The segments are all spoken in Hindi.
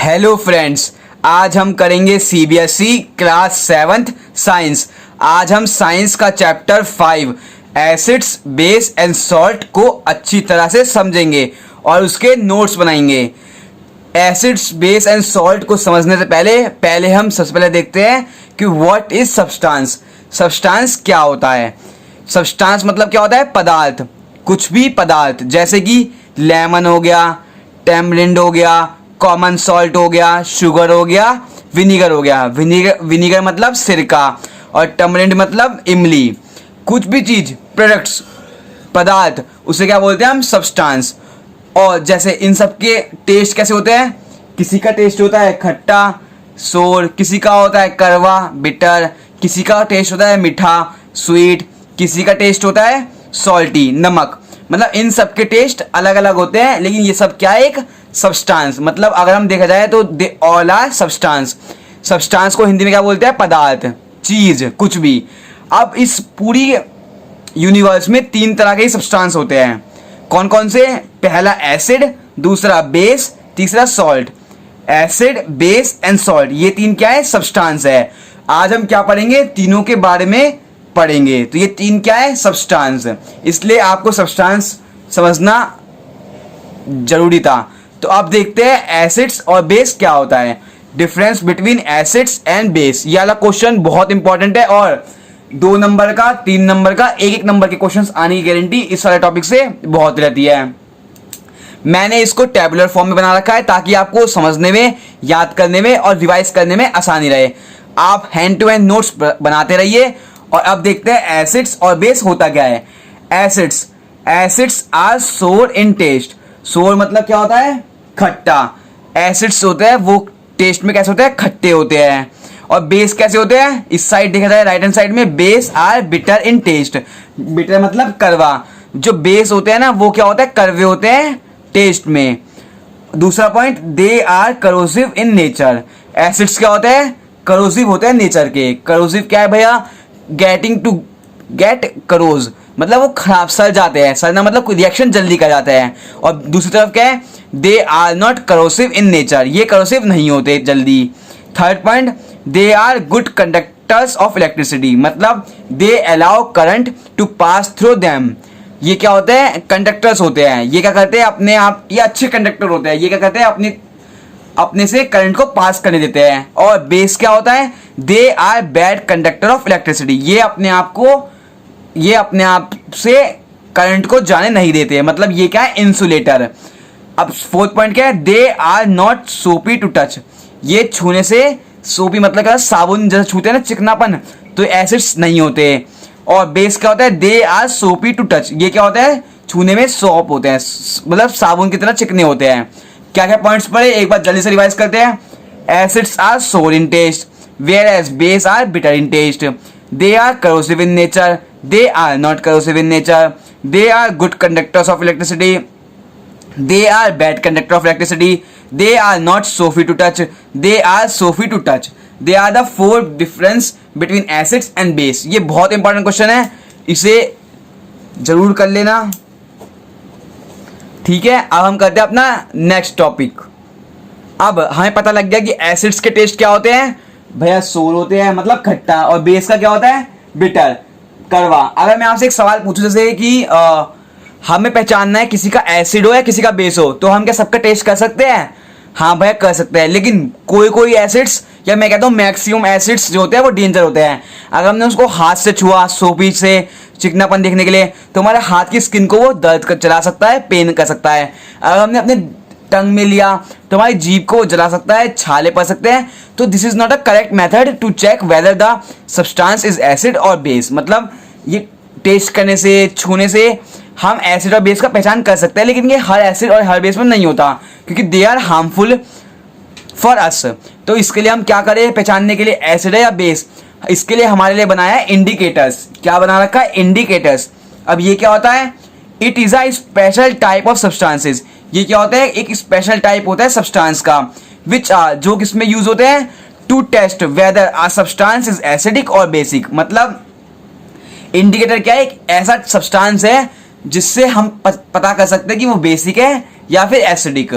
हेलो फ्रेंड्स, आज हम करेंगे सीबीएसई क्लास 7th साइंस। आज हम साइंस का chapter 5 acids base and salt को अच्छी तरह से समझेंगे और उसके नोट्स बनाएंगे। एसिड्स बेस एंड सॉल्ट को समझने से पहले हम सबसे पहले देखते हैं कि व्हाट इज सब्सटेंस। सब्सटेंस क्या होता है? सब्सटेंस मतलब क्या होता है? पदार्थ, कुछ भी पदार्थ, जैसे कि लेमन हो गया, टेमरिंड हो गया, कॉमन सॉल्ट हो गया, शुगर हो गया, विनीगर हो गया। विनीगर मतलब सिरका और टमरिंड मतलब इमली। कुछ भी चीज, प्रोडक्ट्स, पदार्थ, उसे क्या बोलते हैं हम? सब्सटेंस। और जैसे इन सब के टेस्ट कैसे होते हैं? किसी का टेस्ट होता है खट्टा, सोर, किसी का होता है कड़वा, बिटर, किसी का टेस्ट होता है मीठा, स्वीट, किसी का टेस्ट होता है सॉल्टी, नमक। मतलब इन सब के टेस्ट अलग अलग होते हैं, लेकिन ये सब क्या है? एक सब्सटेंस। मतलब अगर हम देखा जाए तो they all are substance. Substance को हिंदी में क्या बोलते हैं? पदार्थ, चीज, कुछ भी। अब इस पूरी यूनिवर्स में 3 तरह के सब्सटेंस होते हैं। कौन कौन से? पहला एसिड, दूसरा बेस, तीसरा salt. Acid, base and salt, ये 3 क्या है? सब्सटेंस है। आज हम क्या पढ़ेंगे? तीनों के बारे में पढ़ेंगे। तो ये 3 क्या है? सब्सटेंस। इसलिए आपको सब्सटेंस समझना जरूरी था। तो अब देखते हैं एसिड्स और बेस क्या होता है। Difference between acids and base, ये वाला क्वेश्चन बहुत इंपॉर्टेंट है और 2 नंबर का, 3 नंबर का, 1-1 नंबर के क्वेश्चंस आने की गारंटी इस वाले टॉपिक से बहुत रहती है। मैंने इसको टेबुलर फॉर्म में बना रखा है ताकि आपको समझने में, याद करने में और रिवाइज करने में आसानी रहे। आप हैंड टू हैंड नोट्स बनाते रहिए। और अब देखते हैं एसिड्स और बेस होता क्या है। Acids are sour in test. सोर मतलब क्या होता है? खट्टा। एसिड्स होते हैं वो टेस्ट में कैसे होते हैं? खट्टे होते हैं। और बेस कैसे होते हैं? इस साइड देखा जाए, राइट हैंड साइड में, base are bitter in taste. Bitter मतलब कड़वा। जो बेस होते हैं ना, वो क्या होता है? कड़वे होते हैं टेस्ट में। दूसरा point, they are corrosive in nature. Acids क्या होते हैं? करोसिव होते हैं नेचर के। करोसिव क्या है भैया? गेट करोज, मतलब वो खराब, सड़ जाते हैं। सड़ना मतलब रिएक्शन जल्दी कर जाते हैं। और दूसरी तरफ क्या है? They are not corrosive in nature, ये करोसिव नहीं होते जल्दी। Third point, they are good conductors of electricity, मतलब they allow current to pass through them. ये क्या होते हैं? कंडक्टर्स होते हैं। ये क्या करते हैं? अपने आप, ये अच्छे कंडक्टर होते हैं। ये क्या करते हैं? अपने से करंट को पास करने देते हैं। और बेस क्या होता है? They are bad conductor of electricity, ये अपने आप से करंट को जाने नहीं देते। मतलब ये क्या है? इंसुलेटर। अब फोर्थ पॉइंट क्या है? दे आर नॉट सोपी टू टच, ये छूने से, सोपी मतलब क्या? साबुन जैसे छूते हैं ना, चिकनापन, तो एसिड्स नहीं होते। और बेस क्या होता है? दे आर सोपी टू टच, ये क्या होता है? छूने में सॉप होते हैं, मतलब साबुन की तरह चिकने होते हैं। क्या क्या पॉइंट्स पढ़े, एक बार जल्दी से रिवाइज करते हैं। Acids are sour in taste, whereas base are bitter in taste. They are corrosive in nature, they are not corrosive in nature. They are good conductors of electricity, they are bad conductor of electricity. They are not soapy to touch, they are soapy to touch. They are the 4 difference between acids and base. ये बहुत इंपॉर्टेंट क्वेश्चन है, इसे जरूर कर लेना। ठीक है, अब हम करते हैं अपना नेक्स्ट टॉपिक। अब हमें पता लग गया कि एसिड्स के टेस्ट क्या होते हैं भैया? सोर होते हैं, मतलब खट्टा। और बेस का क्या होता है? बिटर, कड़वा। अगर मैं आपसे एक सवाल पूछूं जैसे कि हमें पहचानना है किसी का एसिड हो या किसी का बेस हो, तो हम क्या सबका टेस्ट कर सकते हैं? हाँ भैया कर सकते हैं। लेकिन कोई एसिड्स, या मैं कहता हूँ मैक्सिमम एसिड्स जो होते हैं वो डेंजर होते हैं। अगर हमने उसको हाथ से छुआ, सोपी से चिकनापन देखने के लिए, तो हमारे हाथ की स्किन को वो दर्द कर चला सकता है, पेन कर सकता है। अगर हमने अपने टंग में लिया तो हमारी जीभ को जला सकता है, छाले पड़ सकते हैं। तो this is not a correct method to check whether the substance is acid और बेस। मतलब ये टेस्ट करने से, छूने से हम एसिड और बेस का पहचान कर सकते हैं, लेकिन ये हर एसिड और हर बेस में नहीं होता, क्योंकि they are harmful for us. तो इसके लिए हम क्या करें पहचानने के लिए एसिड है या बेस? इसके लिए हमारे लिए बनाया है इंडिकेटर्स। क्या बना रखा है? इंडिकेटर्स। अब ये क्या होता है? It is a special type of substances. ये क्या होता है? एक स्पेशल टाइप होता है सब्सटेंस का, विच आर, जो किसमें यूज होते हैं? To test whether a substance is acidic और बेसिक। मतलब इंडिकेटर क्या है? एक ऐसा सब्सटेंस है जिससे हम पता कर सकते हैं कि वो बेसिक है या फिर एसिडिक।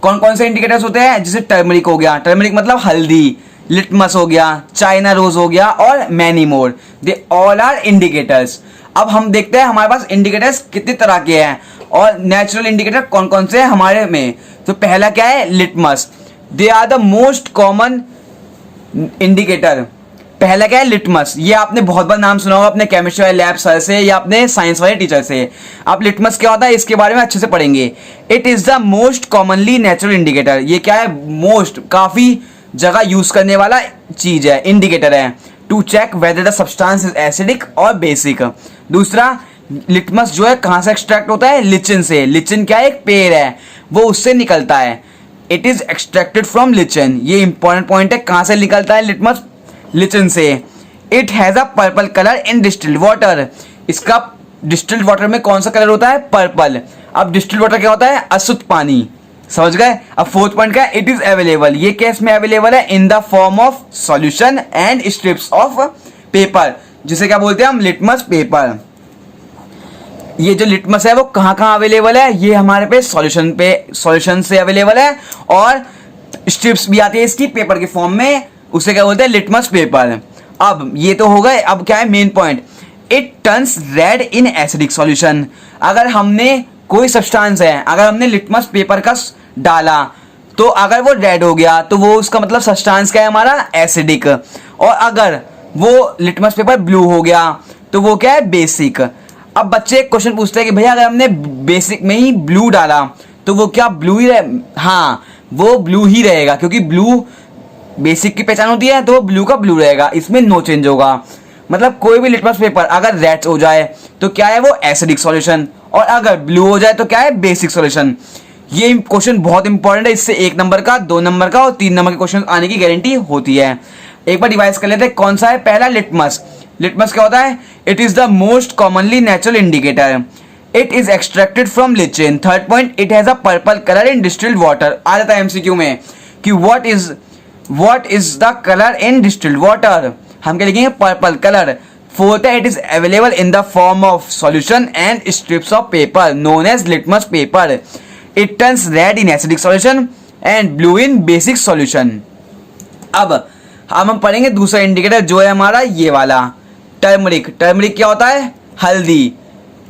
कौन कौन से इंडिकेटर्स होते हैं, जैसे टर्मरिक हो गया, टर्मरिक मतलब हल्दी, लिटमस हो गया, चाइना रोज हो गया और many more, they all are indicators. अब हम देखते हैं हमारे पास इंडिकेटर्स कितनी तरह के हैं और नेचुरल इंडिकेटर कौन कौन से हैं हमारे में। तो पहला क्या है, litmus, they are the most common indicator. पहला क्या है, लिटमस, ये आपने बहुत बार नाम सुना होगा अपने केमिस्ट्री वाले लैब सर से या अपने साइंस वाले टीचर से। आप लिटमस क्या होता है इसके बारे में अच्छे से पढ़ेंगे। It is the most commonly natural indicator, ये क्या है, मोस्ट काफी जगह यूज करने वाला चीज है, इंडिकेटर है, to check whether the substance is acidic और बेसिक। दूसरा, लिटमस जो है कहां से एक्सट्रैक्ट होता है, लिचिन से। लिचिन क्या है, एक पेड़ है, वो उससे निकलता है। इट इज एक्सट्रैक्टेड फ्रॉम लिचिन, ये इंपॉर्टेंट पॉइंट है, कहां से निकलता है लिटमस, लिचिन से। It has a purple colour in distilled water, इसका डिस्टिल्ड वाटर में कौन सा कलर होता है, पर्पल। अब डिस्टिल्ड वाटर क्या होता है, अशुद्ध पानी, समझ गए। अब फोर्थ पॉइंट क्या है, इट इज अवेलेबल, ये केस में अवेलेबल है इन the form of solution and strips of paper, जिसे क्या बोलते हैं हम, लिटमस पेपर। ये जो लिटमस है वो कहाँ कहाँ अवेलेबल है, ये हमारे पे सॉल्यूशन से अवेलेबल है और स्ट्रिप्स भी आती है इसकी पेपर के फॉर्म में, उसे क्या बोलते हैं, लिटमस पेपर। अब ये तो हो गए, अब क्या है main point, it turns red in acidic solution. अगर हमने कोई सब्सटेंस है, अगर हमने लिटमस पेपर का डाला तो अगर वो रेड हो गया तो वो उसका मतलब सब्सटेंस क्या है हमारा, एसिडिक। और अगर वो लिटमस पेपर ब्लू हो गया तो वो क्या है, बेसिक। अब बच्चे एक क्वेश्चन पूछते हैं कि भैया अगर हमने बेसिक में ही ब्लू डाला तो वो क्या ब्लू ही रहे, हाँ वो ब्लू ही रहेगा, क्योंकि ब्लू बेसिक की पहचान होती है, तो वो ब्लू का ब्लू रहेगा, इसमें नो चेंज होगा। मतलब कोई भी लिटमस पेपर अगर रेड हो जाए तो क्या है वो एसिडिक सॉल्यूशन, और अगर ब्लू हो जाए तो क्या है, बेसिक सॉल्यूशन। ये क्वेश्चन बहुत इंपॉर्टेंट है, इससे 1 नंबर का, 2 नंबर का और 3 नंबर के क्वेश्चन आने की गारंटी होती है। एक बार रिवाइज कर लेते हैं, कौन सा है, पहला लिटमस। लिटमस क्या होता है, it is the most commonly natural indicator, it is extracted from lichen. Third point, it has a purple colour in distilled water. आ जाता है एमसीक्यू में कि what is the colour in distilled water, हम क्या लिखेंगे, पर्पल कलर। फोर्थ है, it is available in the form of solution and strips of paper known as litmus paper. It turns red in acidic solution and blue in basic solution. अब हम पढ़ेंगे दूसरा इंडिकेटर जो है हमारा ये वाला, टर्मरिक। टर्मरिक क्या होता है, हल्दी।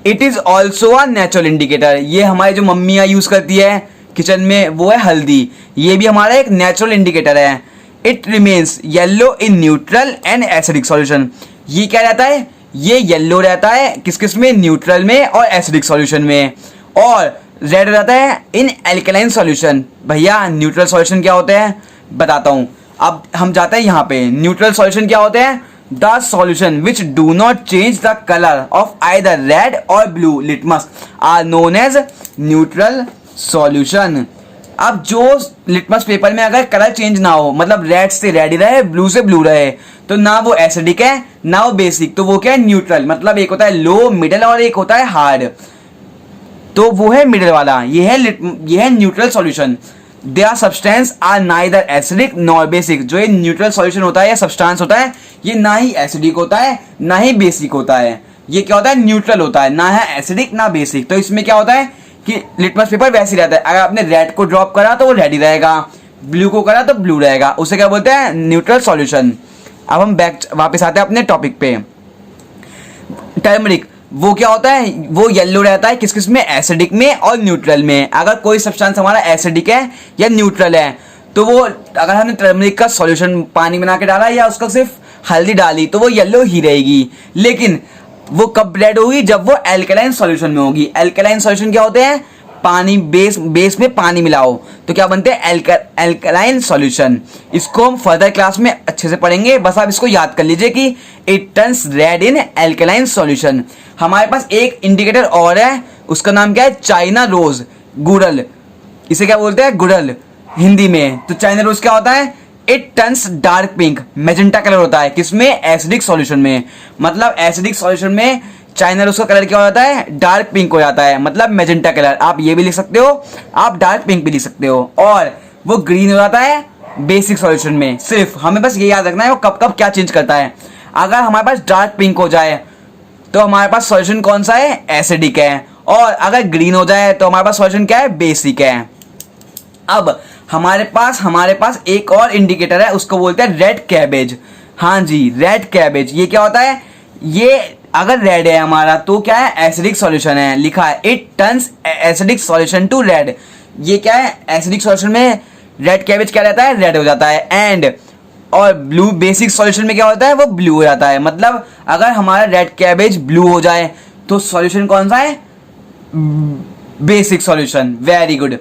It is also a natural indicator, ये हमारी जो मम्मियाँ यूज करती है किचन में वो है हल्दी, ये भी हमारा एक नेचुरल इंडिकेटर है। It remains yellow in neutral and acidic solution, ये क्या रहता है, ये येलो रहता है किस किस में, न्यूट्रल में और एसिडिक सॉल्यूशन में, और रेड रहता है इन एल्कलाइन सॉल्यूशन। भैया न्यूट्रल सॉल्यूशन क्या होते हैं बताता हूँ। अब हम जाते हैं यहाँ पे, न्यूट्रल सॉल्यूशन क्या होते हैं, the solution which do not change the colour of either red और blue litmus are known as neutral solution. अब जो लिटमस पेपर में अगर कलर चेंज ना हो, मतलब रेड से रेड ही रहे, ब्लू से ब्लू रहे, तो ना वो एसिडिक है ना वो बेसिक, तो वो क्या है, न्यूट्रल। मतलब एक होता है लो, मिडल और एक होता है हार्ड, तो वो है मिडल वाला, ये है neutral solution. There substance are neither acidic nor basic, जो ये न्यूट्रल सॉल्यूशन होता है या सब्सटेंस होता है, ये ना ही एसिडिक होता है ना ही बेसिक होता है, ये क्या होता है, न्यूट्रल होता है, ना है एसिडिक ना बेसिक। तो इसमें क्या होता है कि लिटमस पेपर वैसे ही रहता है, अगर आपने रेड को ड्रॉप करा तो वो रेड ही रहेगा, ब्लू को करा तो ब्लू रहेगा, उसे क्या बोलते हैं, न्यूट्रल सॉल्यूशन। अब हम बैक वापस आते हैं अपने टॉपिक पे। टर्मरिक वो क्या होता है, वो येलो रहता है किस किस में, एसिडिक में और न्यूट्रल में। अगर कोई सब्सटेंस हमारा एसिडिक है या न्यूट्रल है तो वो, अगर हमने टर्मरिक का सॉल्यूशन पानी बना के डाला या उसका सिर्फ हल्दी डाली तो वो येलो ही रहेगी। लेकिन वो कब रेड होगी, जब वो एल्कलाइन सॉल्यूशन में होगी। एल्कलाइन सॉल्यूशन क्या होते हैं, पानी बेस में पानी मिलाओ तो क्या बनते हैं, एल्कलाइन सॉल्यूशन। इसको हम फर्दर क्लास में अच्छे से पढ़ेंगे, बस आप इसको याद कर लीजिए कि it turns red in alkaline solution. हमारे पास एक इंडिकेटर और है, उसका नाम क्या है, चाइना रोज, गुड़ल, इसे क्या बोलते हैं, गुड़ल हिंदी में। तो चाइना रोज क्या होता है, it turns dark pink, magenta colour होता है किसमें, एसिडिक सॉल्यूशन में। मतलब एसिडिक सॉल्यूशन में चाइना रोज का कलर क्या हो जाता है, डार्क पिंक हो जाता है, मतलब मैजेंटा कलर। आप ये भी लिख सकते हो, आप डार्क पिंक भी लिख सकते हो। और वो ग्रीन हो जाता है बेसिक सॉल्यूशन में। सिर्फ हमें बस ये याद रखना है वो कब कब क्या चेंज करता है। अगर हमारे पास डार्क पिंक हो जाए तो हमारे पास सॉल्यूशन कौन सा है, एसिडिक है, और अगर ग्रीन हो जाए तो हमारे पास सॉल्यूशन क्या है, बेसिक है। अब हमारे पास एक और इंडिकेटर है, उसको बोलते हैं रेड कैबेज। हाँ जी, रेड कैबेज। ये क्या होता है? ये अगर रेड है हमारा तो क्या है? एसिडिक सॉल्यूशन है। लिखा है it turns acidic solution to red. ये क्या है? एसिडिक सॉल्यूशन में रेड कैबेज क्या रहता है? रेड हो जाता है। एंड और ब्लू बेसिक सॉल्यूशन में क्या होता है? वो ब्लू हो जाता है। मतलब अगर हमारा रेड कैबेज ब्लू हो जाए तो सॉल्यूशन कौन सा है? Basic solution. Very good.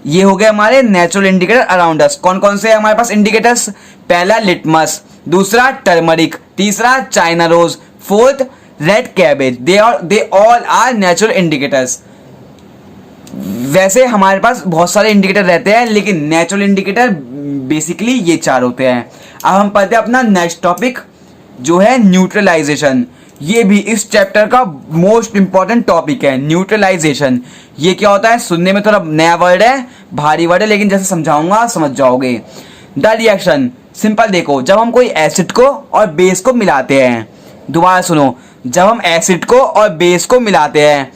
ये हो गए हमारे नेचुरल इंडिकेटर अराउंड अस। कौन कौन से है हमारे पास इंडिकेटर्स? पहला लिटमस, दूसरा टर्मरिक, तीसरा China rose, fourth red cabbage. They all are natural indicators. वैसे हमारे पास बहुत सारे इंडिकेटर रहते हैं, लेकिन नेचुरल इंडिकेटर बेसिकली ये चार होते हैं। अब हम पढ़ते हैं अपना नेक्स्ट टॉपिक जो है न्यूट्रलाइजेशन। ये भी इस चैप्टर का मोस्ट इंपॉर्टेंट टॉपिक है, न्यूट्रलाइजेशन। ये क्या होता है? सुनने में थोड़ा नया वर्ड है, भारी वर्ड है, लेकिन जैसे समझाऊंगा समझ जाओगे। द रिएक्शन, सिंपल देखो, जब हम कोई एसिड को और बेस को मिलाते हैं, दोबारा सुनो, जब हम एसिड को और बेस को मिलाते हैं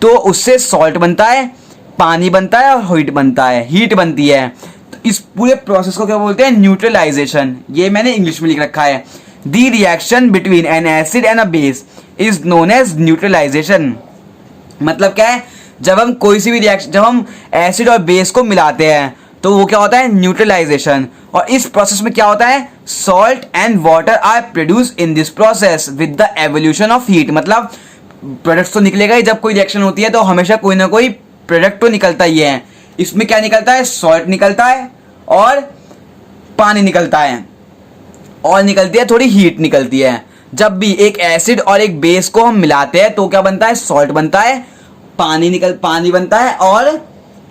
तो उससे सॉल्ट बनता है, पानी बनता है और हीट बनती है। तो इस पूरे प्रोसेस को क्या बोलते हैं? न्यूट्रलाइजेशन। ये मैंने इंग्लिश में लिख रखा है। The reaction between an acid and a base is known as neutralization. मतलब क्या है? जब हम कोई सी भी रिएक्शन, जब हम एसिड और बेस को मिलाते हैं तो वो क्या होता है? न्यूट्रलाइजेशन। और इस प्रोसेस में क्या होता है? Salt and water are produce in this process with the evolution of heat. मतलब प्रोडक्ट तो निकलेगा ही, जब कोई रिएक्शन होती है तो हमेशा कोई ना कोई प्रोडक्ट तो निकलता ही है। इसमें क्या निकलता है? सॉल्ट निकलता है और पानी निकलता है, और निकलती है थोड़ी हीट निकलती है। जब भी एक एसिड और एक बेस को हम मिलाते हैं तो क्या बनता है? सॉल्ट बनता है, पानी बनता है और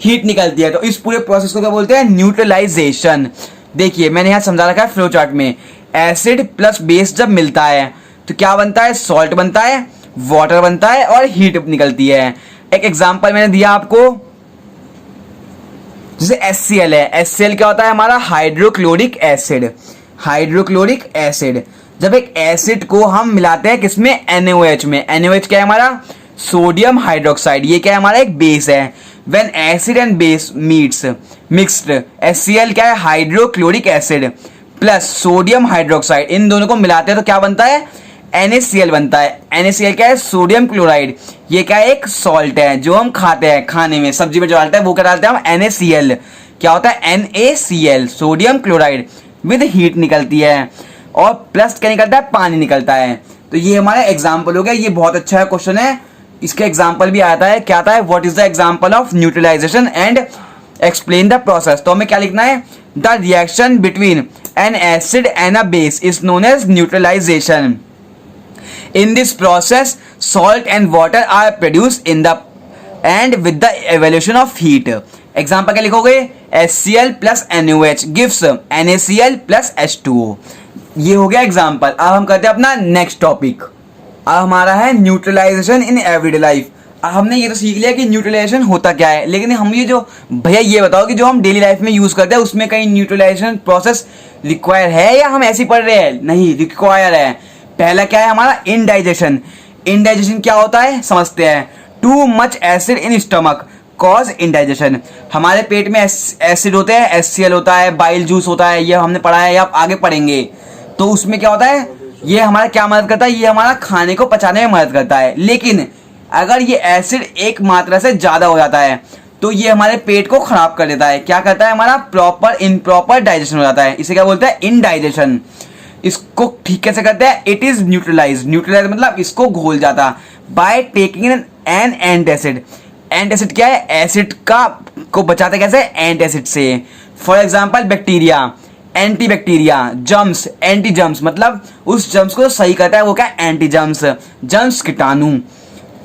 हीट निकलती है। तो इस पूरे प्रोसेस को क्या बोलते हैं? न्यूट्रलाइजेशन। देखिए मैंने यहाँ समझा रखा है फ्लो चार्ट में। एसिड प्लस बेस जब मिलता है तो क्या बनता है? सॉल्ट बनता है, वाटर बनता है और हीट निकलती है। एक एग्जांपल मैंने दिया आपको, जैसे HCl है। HCl क्या होता है? हमारा हाइड्रोक्लोरिक एसिड। Hydrochloric acid. जब एक एसिड को हम मिलाते हैं किसमें? NaOH में। NaOH क्या है हमारा? Sodium hydroxide. ये क्या है? हमारा एक बेस है। When acid and base mixed, HCl क्या है? Hydrochloric acid plus sodium hydroxide. इन दोनों को मिलाते हैं तो क्या बनता है? NaCl बनता है। NaCl क्या है? Sodium chloride. ये क्या है? एक सॉल्ट है जो हम खाते हैं, खाने में सब्जी में जो डालते हैं वो क्या डालते हैं हम? NaCl। क्या होता है? NaCl, sodium chloride with heat निकलती है, और प्लस क्या निकलता है? पानी निकलता है। तो ये हमारा एग्जाम्पल हो गया। ये बहुत अच्छा है क्वेश्चन है, इसका एग्जाम्पल भी आता है। क्या आता है? What is the example of neutralization and explain the process. तो हमें क्या लिखना है? The reaction between an acid and a base is known as neutralization. In this process, salt and water are produced in the and with the evolution of heat. Example क्या लिखोगे? HCl plus NaOH gives NaCl plus H2O. ये हो गया एग्जाम्पल। अब हम करते हैं अपना नेक्स्ट टॉपिक। अब हमारा है न्यूट्रलाइजेशन इन एवरीडे लाइफ। अब हमने ये तो सीख लिया कि न्यूट्रलाइजेशन होता क्या है, लेकिन हम ये जो भैया ये बताओ कि जो हम डेली लाइफ में यूज करते हैं उसमें कहीं न्यूट्रलाइजेशन प्रोसेस रिक्वायर है या हम ऐसे ही पढ़ रहे हैं? नहीं, रिक्वायर है। पहला क्या है हमारा? इनडाइजेशन। इनडाइजेशन क्या होता है समझते हैं। Too much acid in stomach cause indigestion. हमारे पेट में एसिड होते हैं, HCl होता है, बाइल जूस होता है, ये हमने पढ़ा है या आप आगे पढ़ेंगे। तो उसमें क्या होता है? ये हमारा क्या मदद करता है? ये हमारा खाने को पचाने में मदद करता है। लेकिन अगर ये एसिड एक मात्रा से ज्यादा हो जाता है तो ये हमारे पेट को खराब कर देता है। क्या करता है? हमारा इनप्रॉपर डाइजेशन हो जाता है। इसे क्या बोलते हैं? इनडाइजेशन। इसको ठीक कैसे करते हैं? It is neutralise. न्यूट्रलाइज मतलब इसको घोल जाता by taking an antacid. Antacid क्या है? एसिड को बचाते कैसे? एंटासिड से। For example bacteria, anti bacteria, germs, anti germs, मतलब उस जर्म्स को सही करता है वो क्या? एंटी जर्म्स, जर्म्स कीटाणु।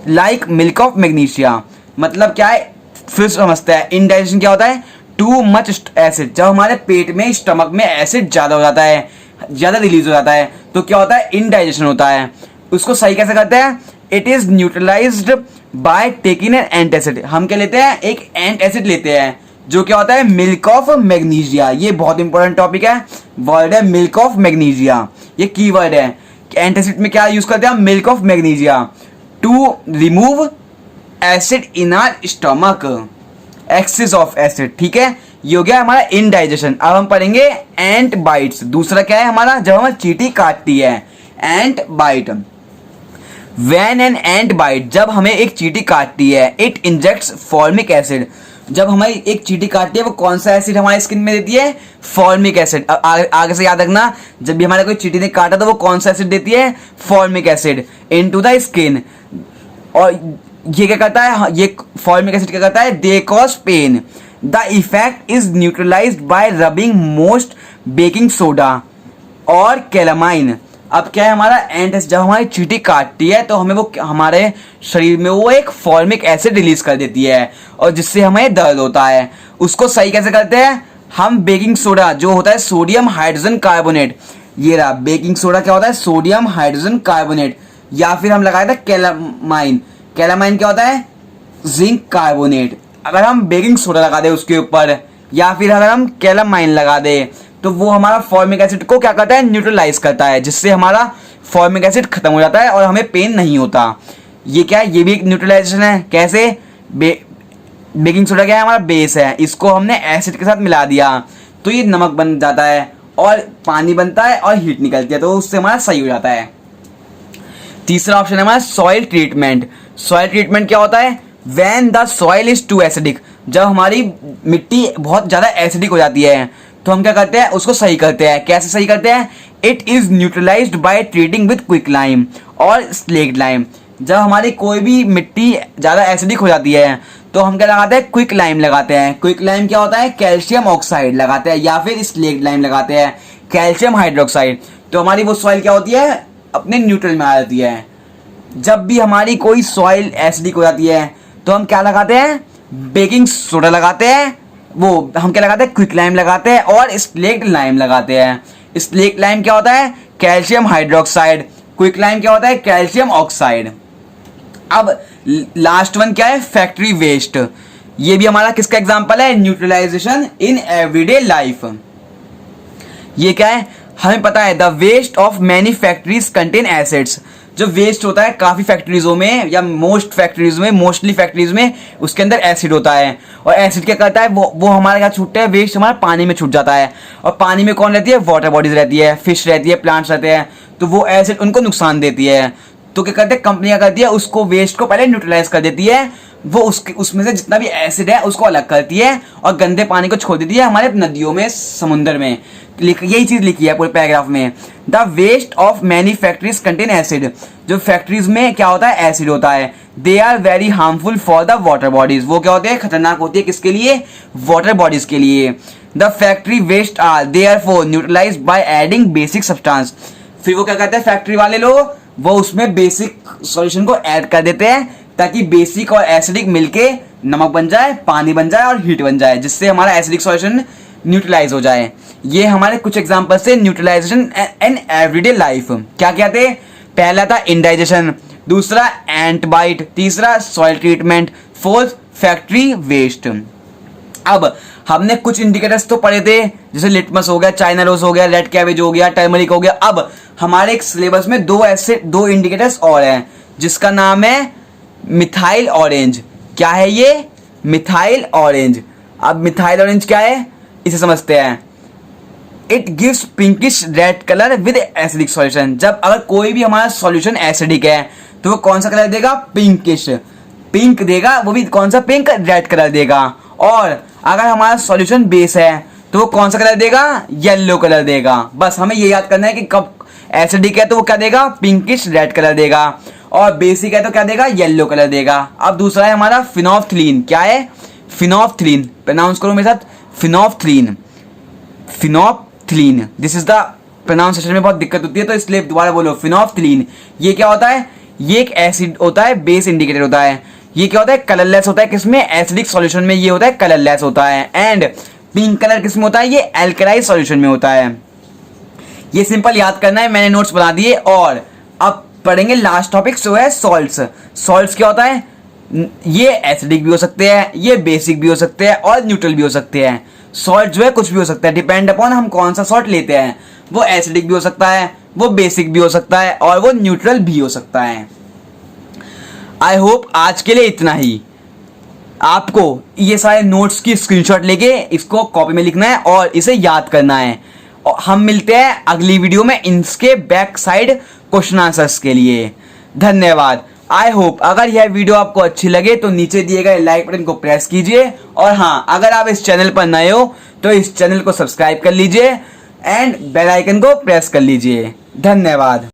लाइक मिल्क ऑफ मैग्नीशिया, मतलब क्या है? फिर समझते हैं इनडाइजेशन क्या होता है? Too much acid. जब हमारे पेट में स्टमक में एसिड ज्यादा हो जाता है, ज्यादा रिलीज हो जाता है तो क्या होता है? इनडाइजेशन होता है। उसको सही कैसे करते हैं? It is neutralized by taking an antacid. हम क्या लेते हैं? एक एंटासिड लेते हैं जो क्या होता है? Milk of magnesia. ये बहुत इंपॉर्टेंट टॉपिक है, वर्ड है मिल्क ऑफ मैग्नीशिया, ये कीवर्ड है। एंटासिड में क्या यूज करते हैं हम? Milk of magnesia to remove acid in our stomach, excess of acid. ठीक है, ये हो गया हमारा इनडाइजेशन। अब हम पढ़ेंगे एंट बाइट्स। दूसरा क्या है हमारा, जब हमें चींटी काटती है, ant bite. When an ant bite, जब हमें एक चींटी काटती है, इट इंजेक्ट्स फॉर्मिक एसिड। जब हमारी एक चींटी काटती है वो कौन सा एसिड हमारे स्किन में देती है, फॉर्मिक एसिड। आगे से याद रखना, जब भी हमारे कोई चींटी ने काटा तो वो कौन सा एसिड देती है, formic acid into the skin. और ये क्या करता है, ये फॉर्मिक एसिड क्या करता है, they cause pain. The effect is neutralized by rubbing most baking soda और कैलामाइन। अब क्या है हमारा एंट, जब हमारी चींटी काटती है तो हमें वो हमारे शरीर में वो एक फॉर्मिक एसिड रिलीज कर देती है और जिससे हमें दर्द होता है। उसको सही कैसे करते हैं हम, बेकिंग सोडा जो होता है सोडियम हाइड्रोजन कार्बोनेट, ये रहा बेकिंग सोडा क्या होता है, सोडियम हाइड्रोजन कार्बोनेट, या फिर हम लगाए थे कैलामाइन। कैलामाइन क्या होता है, जिंक कार्बोनेट। अगर हम बेकिंग सोडा लगा दे उसके ऊपर या फिर अगर हम कैलामाइन लगा दे तो वो हमारा फॉर्मिक एसिड को क्या करता है, न्यूट्रलाइज करता है, जिससे हमारा फॉर्मिक एसिड खत्म हो जाता है और हमें पेन नहीं होता। ये क्या है, ये भी एक न्यूट्रलाइजेशन है। कैसे, बेकिंग सोडा क्या है हमारा बेस है, इसको हमने एसिड के साथ मिला दिया तो ये नमक बन जाता है और पानी बनता है और हीट निकलती है, तो उससे हमारा सही हो जाता है। तीसरा ऑप्शन है हमारा सॉइल ट्रीटमेंट। सॉइल ट्रीटमेंट क्या होता है, when the soil is too acidic, जब हमारी मिट्टी बहुत ज्यादा एसिडिक हो जाती है तो हम क्या करते हैं, उसको सही करते हैं। कैसे सही करते हैं, it is neutralized by treating with quick lime और स्लेक्ट लाइम। जब हमारी कोई भी मिट्टी ज्यादा एसिडिक हो जाती है तो हम क्या लगाते हैं, क्विक लाइम लगाते हैं। क्विक लाइम क्या होता है, कैल्शियम ऑक्साइड लगाते हैं, या फिर स्लेक्ट लाइम लगाते हैं, कैल्शियम हाइड्रोक्साइड। तो हमारी वो सॉइल क्या होती है, अपने न्यूट्रल में आ जाती है। जब भी हमारी कोई सॉइल एसिडिक हो जाती है तो हम क्या लगाते हैं, बेकिंग सोडा लगाते हैं, वो हम क्या लगाते हैं, क्विक लाइम लगाते हैं और स्लेक्ट लाइम लगाते हैं। स्लेक्ट लाइम क्या होता है, कैल्शियम हाइड्रोक्साइड। क्विक लाइम क्या होता है, कैल्शियम ऑक्साइड। अब लास्ट वन क्या है, फैक्ट्री वेस्ट। ये भी हमारा किसका एग्जांपल है, न्यूट्रलाइजेशन इन एवरीडे लाइफ। ये क्या है, हमें पता है the waste of many factories contain acids. जो वेस्ट होता है काफी फैक्ट्रीजों में या मोस्टली फैक्ट्रीज में उसके अंदर एसिड होता है। और एसिड क्या करता है, वो हमारे क्या छूटता है, वेस्ट हमारा पानी में छूट जाता है। और पानी में कौन रहती है, वाटर बॉडीज रहती है, फिश रहती है, प्लांट्स रहते हैं, तो वो एसिड उनको नुकसान देती है। तो क्या करते हैं, कंपनियां करती है उसको वेस्ट को पहले न्यूट्रलाइज कर देती है, वो उसमें से जितना भी एसिड है उसको अलग करती है और गंदे पानी को छोड़ देती है हमारे नदियों में, समुद्र में। यही चीज लिखी है पूरे पैराग्राफ में, the waste of many factories contain acid. जो फैक्ट्रीज में क्या होता है, एसिड होता है। They are very harmful for the water bodies, वो क्या होते हैं, खतरनाक होती है किसके लिए, वाटर बॉडीज के लिए। The factory waste are therefore neutralized by adding basic substance. फिर वो क्या करते हैं फैक्ट्री वाले लोग, वो उसमें बेसिक सॉल्यूशन को ऐड कर देते हैं ताकि बेसिक और एसिडिक मिलके नमक बन जाए, पानी बन जाए और हीट बन जाए, जिससे हमारा एसिडिक सॉल्यूशन न्यूट्रलाइज हो जाए। ये हमारे कुछ एग्जांपल से न्यूट्रलाइजेशन इन एवरीडे लाइफ। क्या क्या थे, पहला था इंडाइजेशन, दूसरा एंट बाइट, तीसरा soil treatment, fourth factory waste. अब हमने कुछ इंडिकेटर्स तो पढ़े थे, जैसे लिटमस हो गया, चाइना रोज हो गया, रेड कैबेज हो गया, टर्मरिक हो गया। अब हमारे एक सिलेबस में दो इंडिकेटर्स और हैं, जिसका नाम है मिथाइल ऑरेंज। क्या है ये, मिथाइल ऑरेंज। अब मिथाइल ऑरेंज क्या है, इसे समझते हैं। It gives pinkish red colour with acidic solution. जब अगर कोई भी हमारा सॉल्यूशन एसिडिक है तो वो कौन सा कलर देगा, पिंकिश, पिंक देगा, वो भी कौन सा, पिंक, रेड कलर देगा। और अगर हमारा सॉल्यूशन बेस है तो वो कौन सा कलर देगा, येलो कलर देगा। बस हमें ये याद करना है कि कब एसिडिक है तो वो क्या देगा, पिंकिश रेड कलर देगा, और बेसिक है तो क्या देगा, येलो कलर देगा। अब दूसरा है हमारा फिनोफ्थलीन। क्या है, फिनोफ्थलीन, प्रोनाउंस करो मेरे साथ, phenolphthalein, phenolphthalein. This is the pronunciation में बहुत दिक्कत होती है तो इसलिए दोबारा बोलो, फिनोफ्थलीन। ये क्या होता है, ये एक एसिड होता है, बेस इंडिकेटर होता है। ये क्या होता है, कलरलेस होता है, किसमें, एसिडिक सॉल्यूशन में ये होता है, कलरलेस होता है। एंड पिंक कलर किसमें होता है, ये एल्कलाइज सॉल्यूशन में होता है। ये सिंपल याद करना है, मैंने नोट्स बना दिए। और अब पढ़ेंगे लास्ट टॉपिक जो है सॉल्ट्स। सॉल्ट्स क्या होता है, ये एसिडिक भी हो सकते हैं, ये बेसिक भी हो सकते हैं और न्यूट्रल भी हो सकते हैं। सॉल्ट जो है कुछ भी हो सकता है, डिपेंड अपॉन हम कौन सा सॉल्ट लेते हैं। वो एसिडिक भी हो सकता है, वो बेसिक भी हो सकता है और वो न्यूट्रल भी हो सकता है। आई होप आज के लिए इतना ही। आपको ये सारे नोट्स की स्क्रीनशॉट लेके इसको कॉपी में लिखना है और इसे याद करना है। और हम मिलते हैं अगली वीडियो में इसके बैक साइड क्वेश्चन आंसर्स के लिए। धन्यवाद। आई होप अगर यह वीडियो आपको अच्छी लगे तो नीचे दिए गए लाइक बटन को प्रेस कीजिए, और हाँ, अगर आप इस चैनल पर नए हो तो इस चैनल को सब्सक्राइब कर लीजिए एंड बेल आइकन को प्रेस कर लीजिए। धन्यवाद।